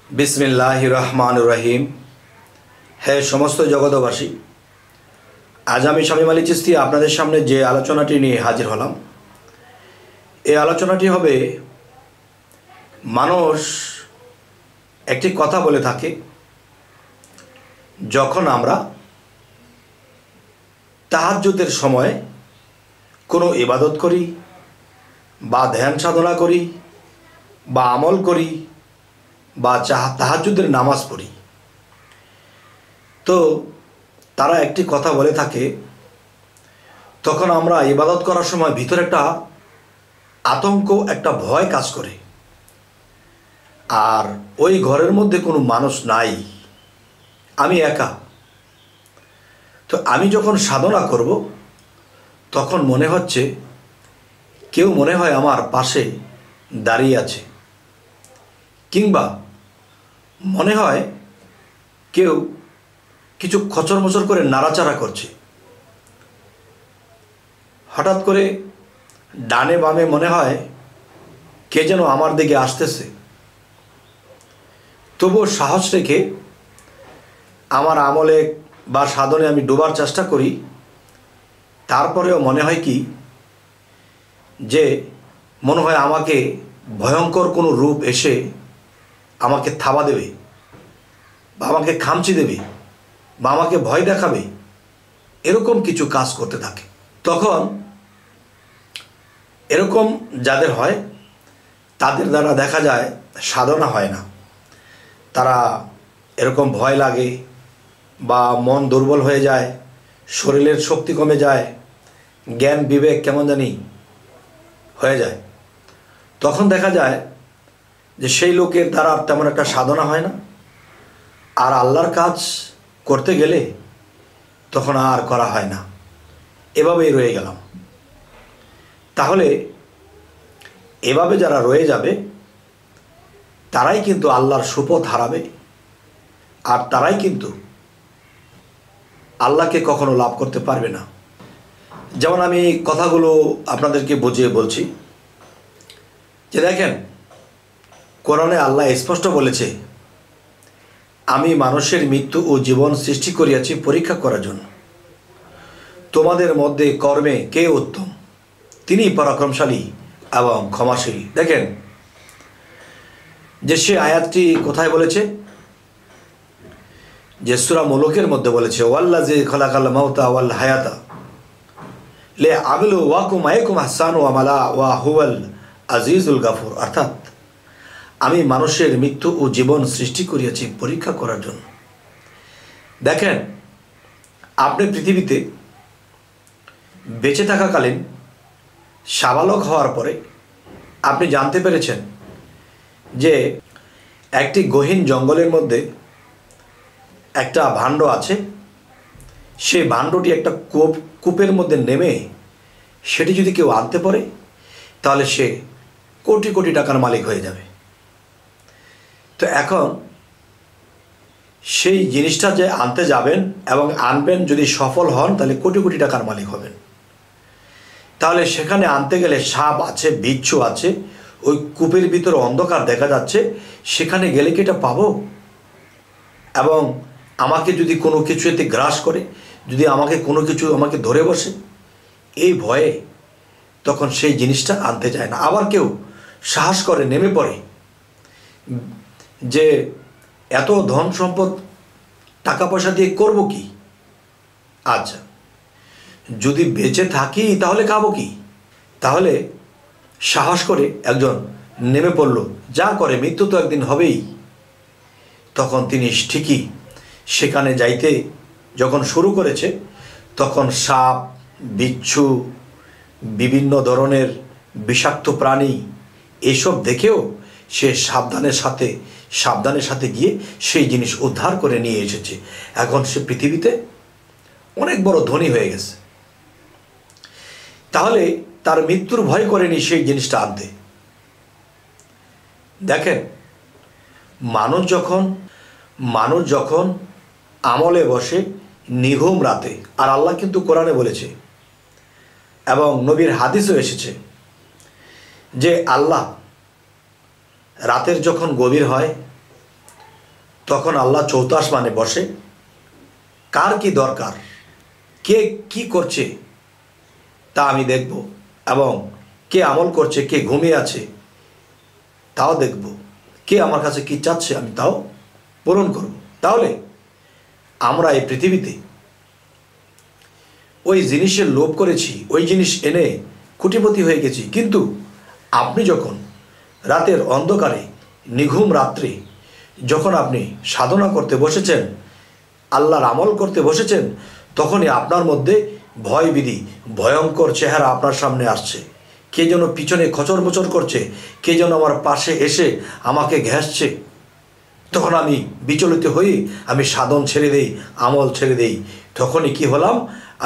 बिस्मिल्लाहिर रहमानिर रहीम। है समस्त जगतबासी, आज आमी शामीम आली चिश्ती आपनादेर सामने जे आलोचनाटी निये हाजिर हलाम, এই আলোচনাটি হবে মানুষ একটি কথা বলে থাকে যখন আমরা তাহাজ্জুদের সময় কোনো ইবাদত করি বা ধ্যান সাধনা করি বা আমল করি বা তাহাজ্জুদের নামাজ পড়ি, তো তারা একটি কথা বলে থাকে তখন আমরা ইবাদত করার সময় ভিতরে একটা আতঙ্ক, একটা ভয় কাজ করে, আর ওই ঘরের মধ্যে কোনো মানুষ নাই, আমি একা। তো আমি যখন সাধনা করব তখন মনে হচ্ছে কেউ মনে হয় আমার পাশে দাঁড়িয়ে আছে, কিংবা মনে হয় কেউ কিছু খচরমচর করে নাড়াচাড়া করছে। হঠাৎ করে ডানে বামে মনে হয় কে যেন আমার দিকে আসতেছে। তবুও সাহস রেখে আমার আমলে বা সাধনে আমি ডোবার চেষ্টা করি। তারপরেও মনে হয় কি যে মনে হয় আমাকে ভয়ঙ্কর কোনো রূপ এসে আমাকে থাবা দেবে বা আমাকে খামচি দেবে বা আমাকে ভয় দেখাবে, এরকম কিছু কাজ করতে থাকে। তখন এরকম যাদের হয় তাদের দ্বারা দেখা যায় সাধনা হয় না, তারা এরকম ভয় লাগে বা মন দুর্বল হয়ে যায়, শরীরের শক্তি কমে যায়, জ্ঞান বিবেক কেমন জানি হয়ে যায়। তখন দেখা যায় যে সেই লোকের দ্বারা তেমন একটা সাধনা হয় না, আর আল্লাহর কাজ করতে গেলে তখন আর করা হয় না, এভাবেই রয়ে গেলাম। তাহলে এভাবে যারা রয়ে যাবে তারাই কিন্তু আল্লাহর সুপথ হারাবে, আর তারাই কিন্তু আল্লাহকে কখনো লাভ করতে পারবে না। যেমন আমি কথাগুলো আপনাদেরকে বুঝিয়ে বলছি যে দেখেন, কোরআনে আল্লাহ স্পষ্ট বলেছে, আমি মানুষের মৃত্যু ও জীবন সৃষ্টি করিয়াছি পরীক্ষা করার জন্য, তোমাদের মধ্যে কর্মে কে উত্তম, তিনি পরাক্রমশালী এবং ক্ষমাশীল। দেখেন যে সে আয়াতটি কোথায় বলেছে, যে সূরা মুলুকের মধ্যে বলেছে, ওয়াল্লাযী খালাকাল মাউতা ওয়াল হায়াতা লিয়াবলুওয়াকুম আইয়ুকুম আহসানু আমালা ওয়া হুয়াল আজিজুল গাফুর। অর্থাৎ আমি মানুষের মৃত্যু ও জীবন সৃষ্টি করিয়াছি পরীক্ষা করার জন্য। দেখেন, আপনি পৃথিবীতে বেঁচে থাকাকালীন সাবালক হওয়ার পরে আপনি জানতে পেরেছেন যে একটি গহীন জঙ্গলের মধ্যে একটা ভাণ্ড আছে, সেই ভাণ্ডটি একটা কূপের মধ্যে নেমে সেটি যদি কেউ আনতে পারে তাহলে সে কোটি কোটি টাকার মালিক হয়ে যাবে। তো এখন সেই জিনিসটা যে আনতে যাবেন এবং আনবেন, যদি সফল হন তাহলে কোটি কোটি টাকার মালিক হবেন। তাহলে সেখানে আনতে গেলে সাপ আছে, বিচ্ছু আছে, ওই কূপের ভিতরে অন্ধকার দেখা যাচ্ছে, সেখানে গেলে কি এটা পাবো? এবং আমাকে যদি কোনো কিছু এতে গ্রাস করে, যদি আমাকে কোনো কিছু আমাকে ধরে বসে, এই ভয়ে তখন সেই জিনিসটা আনতে যায় না। আবার কেউ সাহস করে নেমে পড়ে যে এত ধন সম্পদ টাকা পয়সা দিয়ে করব কি? আচ্ছা, যদি বেঁচে থাকি তাহলে খাবো কি? তাহলে সাহস করে একজন নেমে পড়ল, যা করে মৃত্যু তো একদিন হবেই। তখন তিনি ঠিকই সেখানে যাইতে যখন শুরু করেছে, তখন সাপ, বিচ্ছু, বিভিন্ন ধরনের বিষাক্ত প্রাণী এসব দেখেও সে সাবধানের সাথে গিয়ে সেই জিনিস উদ্ধার করে নিয়ে এসেছে। এখন সে পৃথিবীতে অনেক বড় ধনী হয়ে গেছে। তাহলে তার মৃত্যুর ভয় করেনি সেই জিনিসটা আনতে। দেখেন, মানুষ যখন আমলে বসে নিঘুম রাতে, আর আল্লাহ কিন্তু কোরআনে বলেছে এবং নবীর হাদিসও এসেছে যে আল্লাহ রাতের যখন গভীর হয় তখন আল্লাহ চৌথ আসমানে বসে, কার কি দরকার, কে কি করছে তা আমি দেখব, এবং কে আমল করছে, কে ঘুমিয়ে আছে তাও দেখব, কে আমার কাছে কি চাচ্ছে আমি তাও পূরণ করব। তাহলে আমরা এই পৃথিবীতে ওই জিনিসের লোভ করেছি, ওই জিনিস এনে কোটিপতি হয়ে গেছি, কিন্তু আপনি যখন রাতের অন্ধকারে নিঘুম রাত্রে যখন আপনি সাধনা করতে বসেছেন, আল্লাহর আমল করতে বসেছেন, তখনই আপনার মধ্যে ভয়ভীতি, ভয়ঙ্কর চেহারা আপনার সামনে আসছে। কে যেন পিছনে খচর মচর করছে, কে যেন আমার পাশে এসে আমাকে ঘেঁষছে। তখন আমি বিচলিত হয়ে আমি সাধন ছেড়ে দেই, আমল ছেড়ে দেই। তখনই কি হলাম,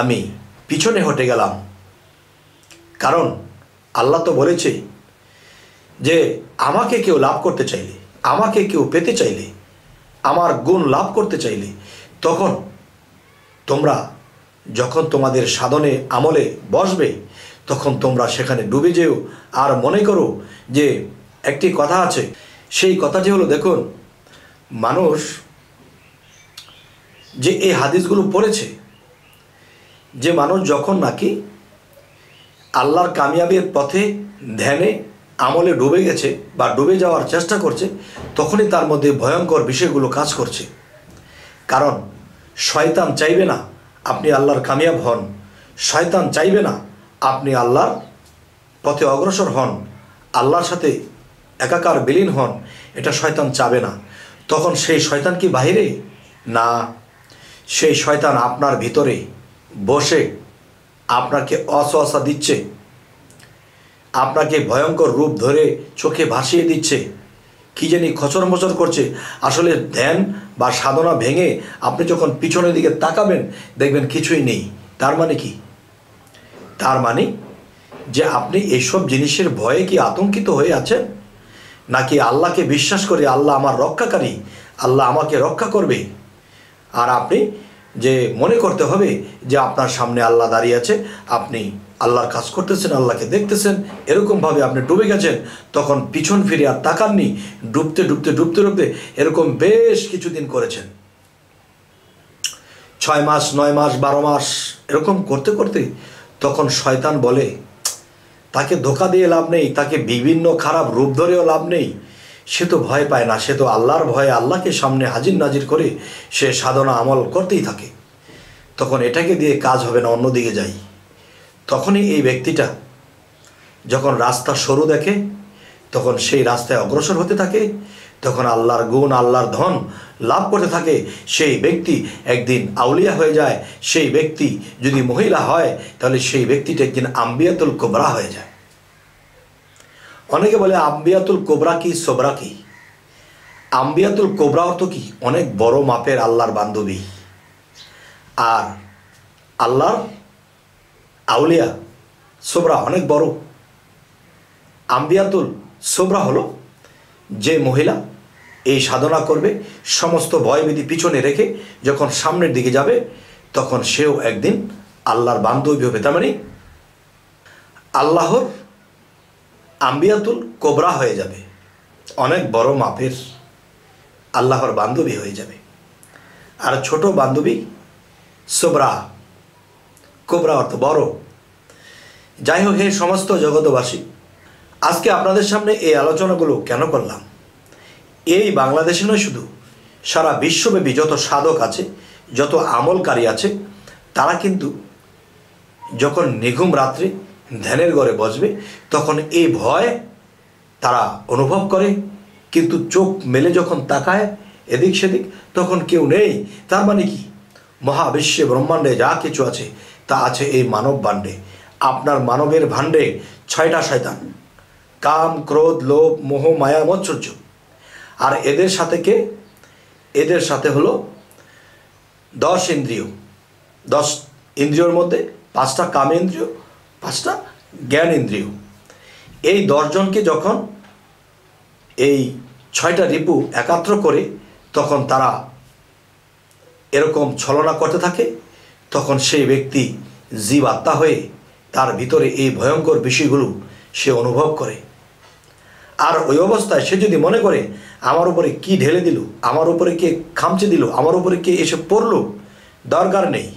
আমি পিছনে হটে গেলাম। কারণ আল্লাহ তো বলেছে যে আমাকে কেউ লাভ করতে চাইলে, আমাকে কেউ পেতে চাইলে, আমার গুণ লাভ করতে চাইলে, তখন তোমরা যখন তোমাদের সাধনে আমলে বসবে, তখন তোমরা সেখানে ডুবে যেও। আর মনে করো যে একটি কথা আছে, সেই কথাটি হলো, দেখুন মানুষ যে এই হাদিসগুলো পড়েছে, যে মানুষ যখন নাকি আল্লাহর কামিয়াবির পথে ধ্যানে আমলে ডুবে গেছে বা ডুবে যাওয়ার চেষ্টা করছে, তখনই তার মধ্যে ভয়ঙ্কর বিষয়গুলো কাজ করছে। কারণ শয়তান চাইবে না আপনি আল্লাহর কামিয়াব হন, শয়তান চাইবে না আপনি আল্লাহর পথে অগ্রসর হন, আল্লাহর সাথে একাকার বিলীন হন, এটা শয়তান চাবে না। তখন সেই শয়তান কি বাহিরে? না, সেই শয়তান আপনার ভিতরে বসে আপনাকে অসহসা দিচ্ছে, আপনাকে ভয়ঙ্কর রূপ ধরে চোখে ভাসিয়ে দিচ্ছে, কি জানি খচর মচর করছে। আসলে ধ্যান বা সাধনা ভেঙে আপনি যখন পিছনের দিকে তাকাবেন, দেখবেন কিছুই নেই। তার মানে কি? তার মানে যে আপনি এইসব জিনিসের ভয়ে কি আতঙ্কিত হয়ে আছেন, নাকি আল্লাহকে বিশ্বাস করে আল্লাহ আমার রক্ষাকারী, আল্লাহ আমাকে রক্ষা করবে। আর আপনি যে মনে করতে হবে যে আপনার সামনে আল্লাহ দাঁড়িয়ে আছে, আপনি আল্লাহর কাজ করতেছেন, আল্লাহকে দেখতেছেন, এরকমভাবে আপনি ডুবে গেছেন, তখন পিছন ফিরে আর তাকাননি, ডুবতে ডুবতে ডুবতে ডুবতে এরকম বেশ কিছুদিন করেছেন, 6 মাস 9 মাস 12 মাস এরকম করতে করতে তখন শয়তান বলে তাকে ধোকা দিয়ে লাভ নেই, তাকে বিভিন্ন খারাপ রূপ ধরেও লাভ নেই, সে তো ভয় পায় না, সে তো আল্লাহর ভয়ে আল্লাহকে সামনে হাজির নাজির করে সে সাধনা আমল করতেই থাকে। তখন এটাকে দিয়ে কাজ হবে না, অন্যদিকে যাই। তখনই এই ব্যক্তিটা যখন রাস্তা সরু দেখে, তখন সেই রাস্তায় অগ্রসর হতে থাকে, তখন আল্লাহর গুণ আল্লাহর ধন লাভ করতে থাকে। সেই ব্যক্তি একদিন আউলিয়া হয়ে যায়। সেই ব্যক্তি যদি মহিলা হয়, তাহলে সেই ব্যক্তিটা একদিন আম্বিয়াতুল কোবরা হয়ে যায়। অনেকে বলে আম্বিয়াতুল কোবরা কি, সোবরা কি? আম্বিয়াতুল কোবরা অর্থ কি? অনেক বড় মাপের আল্লাহর বান্ধবী। আর আল্লাহর আউলিয়া সোবরা অনেক বড়। আম্বিয়াতুল সোবরা হলো যে মহিলা এই সাধনা করবে, সমস্ত ভয়ভীতি পিছনে রেখে যখন সামনের দিকে যাবে, তখন সেও একদিন আল্লাহর বান্ধবী হবে। তার মানে আল্লাহর আম্বিয়াতুল কোবরা হয়ে যাবে, অনেক বড় মাপের আল্লাহর বান্ধবী হয়ে যাবে। আর ছোট বান্ধবী সোবরা, কোবরা অর্থ বড়। যাই হোক, হে সমস্ত জগতবাসী, আজকে আপনাদের সামনে এই আলোচনাগুলো কেন করলাম? এই বাংলাদেশে নয়, শুধু সারা বিশ্বব্যাপী যত সাধক আছে, যত আমলকারী আছে, তারা কিন্তু যখন নিঘুম রাত্রে ধ্যানের ঘরে বসবে, তখন এই ভয় তারা অনুভব করে, কিন্তু চোখ মেলে যখন তাকায় এদিক সেদিক, তখন কেউ নেই। তার মানে কি? মহাবিশ্বে ব্রহ্মাণ্ডে যা কিছু আছে তা আছে এই মানব ভাণ্ডে। আপনার মানবের ভাণ্ডে 6টা শয়তান, কাম ক্রোধ লোভ মোহ মায়া মৎসর্য। আর এদের সাথে কে? এদের সাথে হলো 10 ইন্দ্রিয়। 10 ইন্দ্রিয়র মধ্যে 5টা কামেন্দ্রিয়, 5টা জ্ঞান ইন্দ্রিয়। এই 10 জনকে যখন এই 6টা রিপু একাত্র করে তখন তারা এরকম ছলনা করতে থাকে, তখন সেই ব্যক্তি জীব আত্মা হয়ে তার ভিতরে এই ভয়ঙ্কর বিষয়গুলো সে অনুভব করে। আর ওই অবস্থায় সে যদি মনে করে আমার উপরে কি ঢেলে দিল, আমার উপরে কে খামচে দিল, আমার উপরে কে এসে পড়ল, দরকার নেই।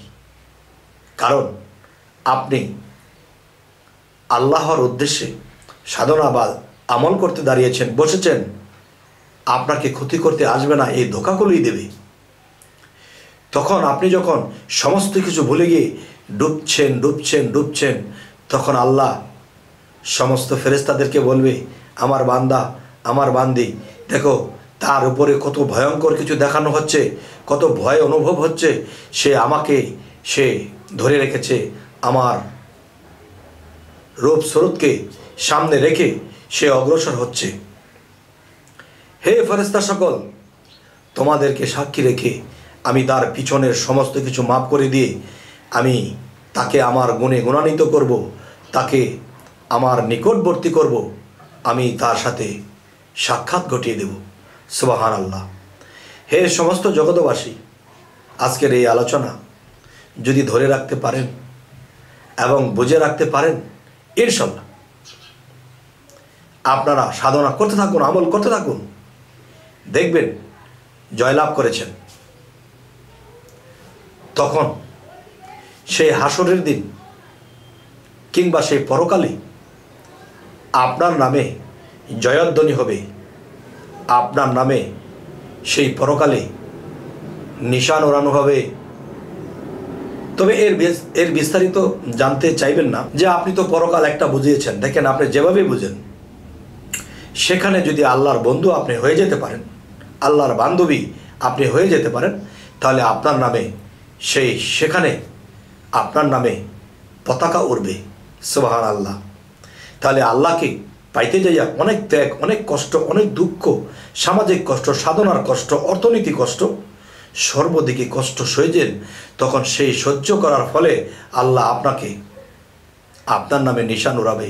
কারণ আপনি আল্লাহর উদ্দেশ্যে সাধনা বা আমল করতে দাঁড়িয়েছেন, বসেছেন, আপনাকে ক্ষতি করতে আসবে না, এই ধোঁকাগুলোই দেবে। তখন আপনি যখন সমস্ত কিছু ভুলে গিয়ে ডুবছেন, তখন আল্লাহ সমস্ত ফেরেশতাদেরকে বলবে, আমার বান্দা, আমার বান্দি, দেখো তার উপরে কত ভয়ঙ্কর কিছু দেখানো হচ্ছে, কত ভয় অনুভব হচ্ছে, সে ধরে রেখেছে, আমার রূপ স্বরূপকে সামনে রেখে সে অগ্রসর হচ্ছে। হে ফেরেশতা সকল, তোমাদেরকে সাক্ষী রেখে আমি তার পিছনের সমস্ত কিছু মাফ করে দিয়ে আমি তাকে আমার গুণে গুণান্বিত করব, তাকে আমার নিকটবর্তী করব, আমি তার সাথে সাক্ষাৎ ঘটিয়ে দেব। সুবহানাল্লাহ। হে সমস্ত জগতবাসী, আজকের এই আলোচনা যদি ধরে রাখতে পারেন এবং বুঝে রাখতে পারেন, ইনশাআল্লাহ আপনারা সাধনা করতে থাকুন, আমল করতে থাকুন, দেখবেন জয়লাভ করেছেন। তখন সেই হাসরের দিন কিংবা সেই পরকালে আপনার নামে জয়ধ্বনি হবে, আপনার নামে সেই পরকালে নিশান ওড়ানো হবে। তবে এর বিস্তারিত জানতে চাইবেন না যে আপনি তো পরকাল একটা বুঝিয়েছেন। দেখেন, আপনি যেভাবে বুঝেন, সেখানে যদি আল্লাহর বন্ধু আপনি হয়ে যেতে পারেন, আল্লাহর বান্ধবী আপনি হয়ে যেতে পারেন, তাহলে আপনার নামে সেখানে আপনার নামে পতাকা উড়বে। সুবহানাল্লাহ। তাহলে আল্লাহকে পাইতে যাইয়া অনেক ত্যাগ, অনেক কষ্ট, অনেক দুঃখ, সামাজিক কষ্ট, সাধনার কষ্ট, অর্থনীতি কষ্ট, সর্বদিকে কষ্ট সইছেন, তখন সেই সহ্য করার ফলে আল্লাহ আপনার নামে নিশান উড়াবে।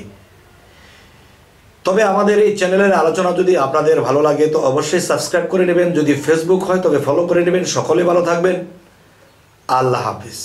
তবে আমাদের এই চ্যানেলের আলোচনা যদি আপনাদের ভালো লাগে তো অবশ্যই সাবস্ক্রাইব করে নেবেন। যদি ফেসবুক হয় তবে ফলো করে নেবেন। সকলে ভালো থাকবেন। আল্লাহ হাফিজ।